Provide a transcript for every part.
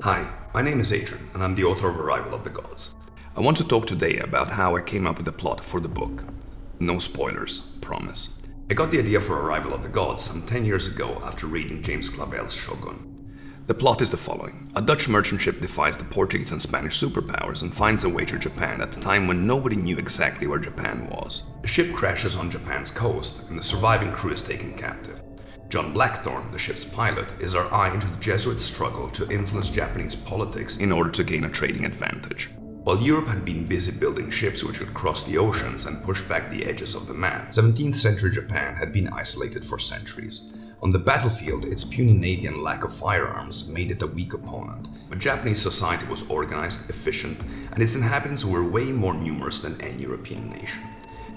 Hi, my name is Adrian, and I'm the author of Arrival of the Gods. I want to talk today about how I came up with the plot for the book. No spoilers, promise. I got the idea for Arrival of the Gods some 10 years ago after reading James Clavell's Shogun. The plot is the following. A Dutch merchant ship defies the Portuguese and Spanish superpowers and finds a way to Japan at a time when nobody knew exactly where Japan was. The ship crashes on Japan's coast, and the surviving crew is taken captive. John Blackthorne, the ship's pilot, is our eye into the Jesuits' struggle to influence Japanese politics in order to gain a trading advantage. While Europe had been busy building ships which would cross the oceans and push back the edges of the map, 17th century Japan had been isolated for centuries. On the battlefield, its puny navy and lack of firearms made it a weak opponent, but Japanese society was organized, efficient, and its inhabitants were way more numerous than any European nation.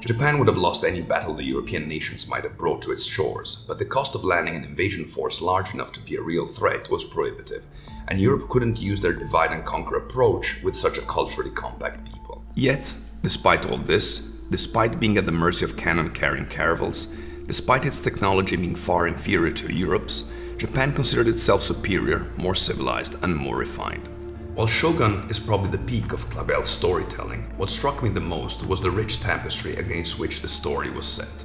Japan would have lost any battle the European nations might have brought to its shores, but the cost of landing an invasion force large enough to be a real threat was prohibitive, and Europe couldn't use their divide and conquer approach with such a culturally compact people. Yet, despite all this, despite being at the mercy of cannon-carrying caravels, despite its technology being far inferior to Europe's, Japan considered itself superior, more civilized, and more refined. While Shogun is probably the peak of Clavell's storytelling, what struck me the most was the rich tapestry against which the story was set.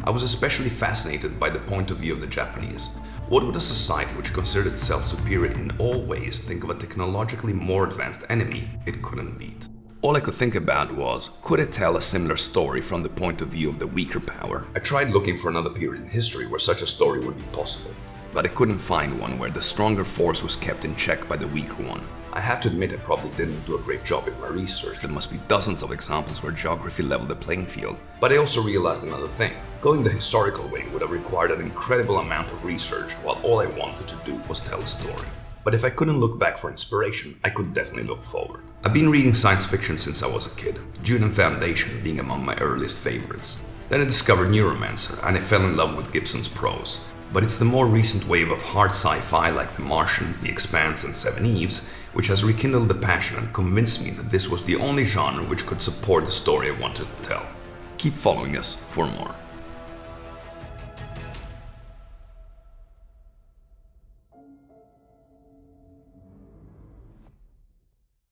I was especially fascinated by the point of view of the Japanese. What would a society which considered itself superior in all ways think of a technologically more advanced enemy it couldn't beat? All I could think about was, could it tell a similar story from the point of view of the weaker power? I tried looking for another period in history where such a story would be possible, but I couldn't find one where the stronger force was kept in check by the weaker one. I have to admit I probably didn't do a great job in my research. There must be dozens of examples where geography leveled the playing field. But I also realized another thing. Going the historical way would have required an incredible amount of research, while all I wanted to do was tell a story. But if I couldn't look back for inspiration, I could definitely look forward. I've been reading science fiction since I was a kid, Dune and Foundation being among my earliest favorites. Then I discovered Neuromancer, and I fell in love with Gibson's prose. But it's the more recent wave of hard sci-fi like The Martian, The Expanse, and Seven Eves, which has rekindled the passion and convinced me that this was the only genre which could support the story I wanted to tell. Keep following us for more.